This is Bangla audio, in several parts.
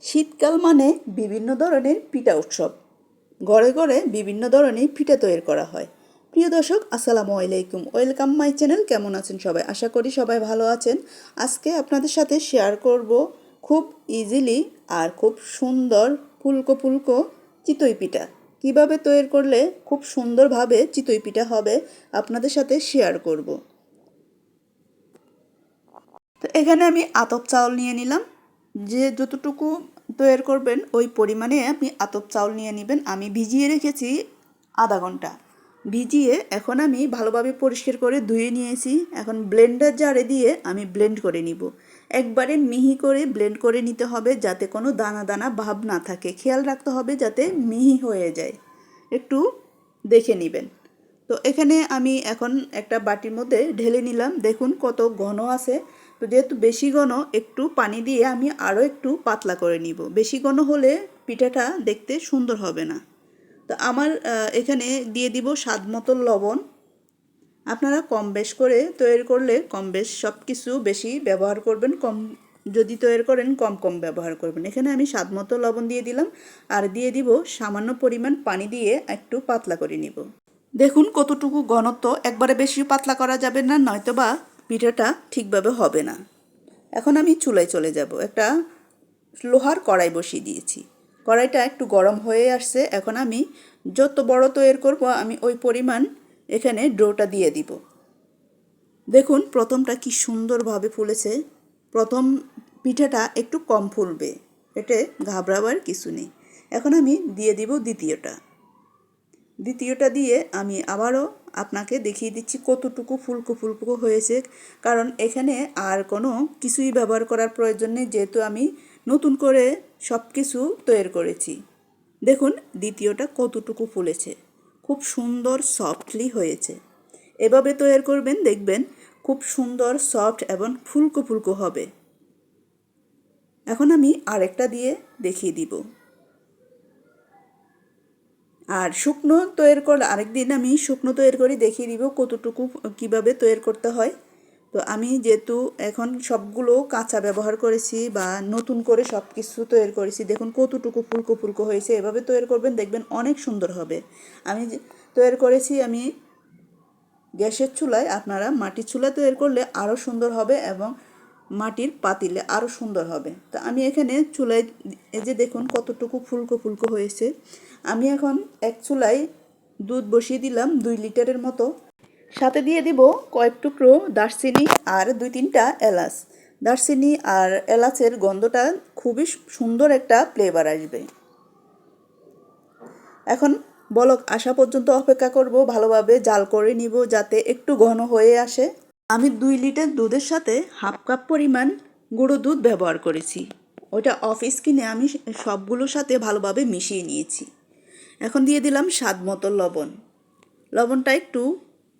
শীতকাল মানে বিভিন্ন ধরনের পিঠা উৎসব। ঘরে ঘরে বিভিন্ন ধরনের পিঠা তৈরি করা হয়। প্রিয় দর্শক, আসসালামু আলাইকুম, ওয়েলকাম মাই চ্যানেল। কেমন আছেন সবাই? আশা করি সবাই ভালো আছেন। আজকে আপনাদের সাথে শেয়ার করব খুব ইজিলি আর খুব সুন্দর ফুলকো ফুলকো চিতই পিঠা। কিভাবে তৈরি করলে খুব সুন্দরভাবে চিতই পিঠা হবে আপনাদের সাথে শেয়ার করব। তো এখানে আমি আতপ চাউল নিয়ে নিলাম। যে যতটুকু তৈরি করবেন ওই পরিমাণে আপনি আতপ চাউল নিয়ে নেবেন। আমি ভিজিয়ে রেখেছি আধা ঘন্টা। ভিজিয়ে এখন আমি ভালোভাবে পরিষ্কার করে ধুয়ে নিয়েছি। এখন ব্লেন্ডার জারে দিয়ে আমি ব্লেন্ড করে নিব। একবারে মিহি করে ব্লেন্ড করে নিতে হবে, যাতে কোনো দানা দানা ভাব না থাকে। খেয়াল রাখতে হবে যাতে মিহি হয়ে যায়, একটু দেখে নেবেন। তো এখানে আমি এখন একটা বাটির মধ্যে ঢেলে নিলাম। দেখুন কত ঘন আছে। তো যেহেতু বেশি ঘন, একটু পানি দিয়ে আমি আরও একটু পাতলা করে নিব। বেশি ঘন হলে পিঠাটা দেখতে সুন্দর হবে না। তো আমার এখানে দিয়ে দিব স্বাদ মতো লবণ। আপনারা কম বেশ করে তৈরি করলে কম বেশ সব কিছু বেশি ব্যবহার করবেন, কম যদি তৈরি করেন কম কম ব্যবহার করবেন। এখানে আমি স্বাদ মতো লবণ দিয়ে দিলাম আর দিয়ে দিব সামান্য পরিমাণ পানি দিয়ে একটু পাতলা করে নিব। দেখুন কতটুকু ঘনত্ব, একবারে বেশি পাতলা করা যাবে না, নয়তো বা পিঠাটা ঠিকভাবে হবে না। এখন আমি চুলায় চলে যাব। একটা লোহার কড়াই বসিয়ে দিয়েছি। কড়াইটা একটু গরম হয়ে আসছে। এখন আমি যত বড় তৈরি করব আমি ওই পরিমাণ এখানে ডোটা দিয়ে দিব। দেখুন প্রথমটা কি সুন্দরভাবে ফুলেছে। প্রথম পিঠাটা একটু কম ফুলবে, এতে ঘাবড়াবার কিছু নেই। এখন আমি দিয়ে দিব দ্বিতীয়টা দিয়ে আমি আবারও আপনাকে দেখিয়ে দিচ্ছি কতটুকু ফুলকো ফুলকো হয়েছে। কারণ এখানে আর কোনো কিছুই ব্যবহার করার প্রয়োজন নেই, যেহেতু আমি নতুন করে সব কিছু তৈরি করেছি। দেখুন দ্বিতীয়টা কতটুকু ফুলেছে, খুব সুন্দর সফটলি হয়েছে। এভাবে তৈরি করবেন, দেখবেন খুব সুন্দর সফট এবং ফুলকো ফুলকো হবে। এখন আমি আরেকটা দিয়ে দেখিয়ে দিব। আর শুকনো তৈরি করলে আরেকদিন আমি শুকনো তৈরি করে দেখিয়ে দিব কতটুকু কিভাবে তৈরি করতে হয়। তো আমি যেহেতু এখন সবগুলো কাঁচা ব্যবহার করেছি বা নতুন করে সব কিছু তৈরি করেছি, দেখুন কতটুকু ফুলকো ফুলকো হয়েছে। এভাবে তৈরি করবেন, দেখবেন অনেক সুন্দর হবে। আমি তৈরি করেছি আমি গ্যাসের চুলায়, আপনারা মাটির চুলায় তৈরি করলে আরও সুন্দর হবে এবং মাটির পাতিলে আরও সুন্দর হবে। তো আমি এখানে চুলায়, এই যে দেখুন কতটুকু ফুলকো ফুলকো হয়েছে। আমি এখন এক চুলায় দুধ বসিয়ে দিলাম 2 লিটারের মতো। সাথে দিয়ে দিব কয়েক টুকরো দারচিনি আর 2-3টা এলাচ। দারচিনি আর এলাচের গন্ধটা খুবই সুন্দর একটা ফ্লেভার আসবে। এখন বলক আসা পর্যন্ত অপেক্ষা করব, ভালোভাবে জাল করে নিব যাতে একটু ঘন হয়ে আসে। আমি 2 লিটার দুধের সাথে হাফ কাপ পরিমাণ গুঁড়ো দুধ ব্যবহার করেছি। ওটা অফ স্কিনে আমি সবগুলোর সাথে ভালোভাবে মিশিয়ে নিয়েছি। এখন দিয়ে দিলাম স্বাদ মতো লবণ। লবণটা একটু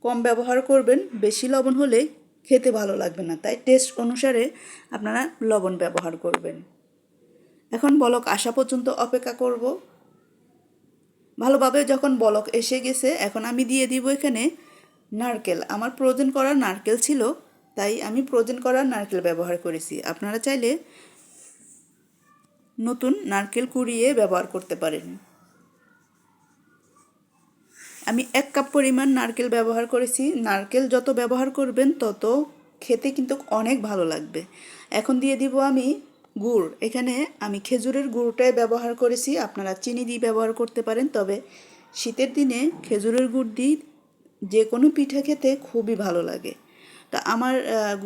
কম ব্যবহার করবেন, বেশি লবণ হলে খেতে ভালো লাগবে না, তাই টেস্ট অনুসারে আপনারা লবণ ব্যবহার করবেন। এখন বলক আসা পর্যন্ত অপেক্ষা করব। ভালোভাবে যখন বলক এসে গেছে, এখন আমি দিয়ে দিব এখানে নারকেল। আমার ফ্রোজেন করা নারকেল ছিল, তাই আমি ফ্রোজেন করা নারকেল ব্যবহার করেছি। আপনারা চাইলে নতুন নারকেল কুড়িয়ে ব্যবহার করতে পারেন। আমি 1 কাপ পরিমাণ নারকেল ব্যবহার করেছি। নারকেল যত ব্যবহার করবেন তত খেতে কিন্তু অনেক ভালো লাগবে। এখন দিয়ে দিব আমি গুড়। এখানে আমি খেজুরের গুড়টাই ব্যবহার করেছি, আপনারা চিনি দিয়ে ব্যবহার করতে পারেন। তবে শীতের দিনে খেজুরের গুড় দিয়ে যে কোনো পিঠা খেতে খুবই ভালো লাগে। তা আমার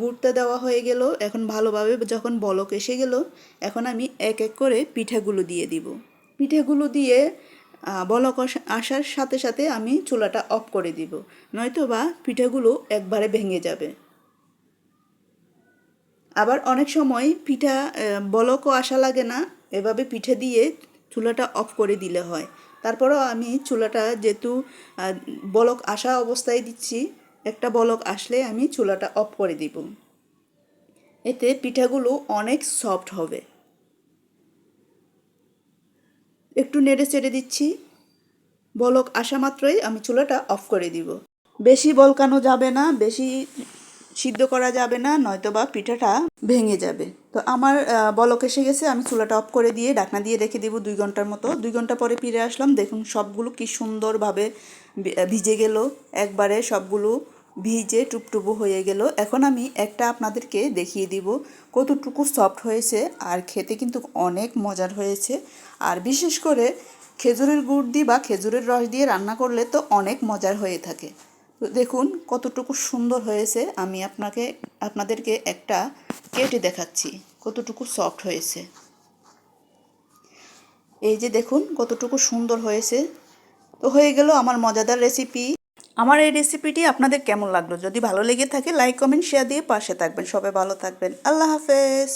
গুড়টা দেওয়া হয়ে গেল। এখন ভালোভাবে যখন বলক এসে গেল, এখন আমি এক এক করে পিঠাগুলো দিয়ে দিব। পিঠাগুলো দিয়ে বলক আসার সাথে সাথে আমি চুলাটা অফ করে দিব, নয়তো বা পিঠাগুলো একবারে ভেঙে যাবে। আবার অনেক সময় পিঠা বলকও আসা লাগে না, এভাবে পিঠা দিয়ে চুলাটা অফ করে দিলে হয়। তারপরেও আমি চুলাটা যেহেতু বলক আসা অবস্থায় দিচ্ছি, একটা বলক আসলে আমি চুলাটা অফ করে দিব। এতে পিঠাগুলো অনেক সফট হবে। একটু নেড়ে চেড়ে দিচ্ছি। বলক আসা মাত্রই আমি চুলাটা অফ করে দিব। বেশি বলকানো যাবে না, বেশি সিদ্ধ করা যাবে না, নয়তো বা পিঠাটা ভেঙে যাবে। তো আমার বলক এসে গেছে, আমি চুলাটা অফ করে দিয়ে ঢাকনা দিয়ে রেখে দেবো 2 ঘন্টার মতো। 2 ঘন্টা পরে ফিরে আসলাম, দেখুন সবগুলো কি সুন্দরভাবে ভিজে গেল, একবারে সবগুলো ভিজে টুপটুপু হয়ে গেল। এখন আমি একটা আপনাদেরকে দেখিয়ে দিব কতটুকু সফট হয়েছে, আর খেতে কিন্তু অনেক মজার হয়েছে। আর বিশেষ করে খেজুরের গুড় দিয়ে বা খেজুরের রস দিয়ে রান্না করলে তো অনেক মজার হয়ে থাকে। তো দেখুন কতটুকু সুন্দর হয়েছে, আমি আপনাদেরকে একটা কেটে দেখাচ্ছি কতটুকু সফট হয়েছে। এই যে দেখুন কতটুকু সুন্দর হয়েছে। তো হয়ে গেল আমার মজাদার রেসিপি। আমার এই রেসিপিটি আপনাদের কেমন লাগলো? যদি ভালো লেগে থাকে লাইক কমেন্ট শেয়ার দিয়ে পাশে থাকবেন। সবাই ভালো থাকবেন। আল্লাহ হাফেজ।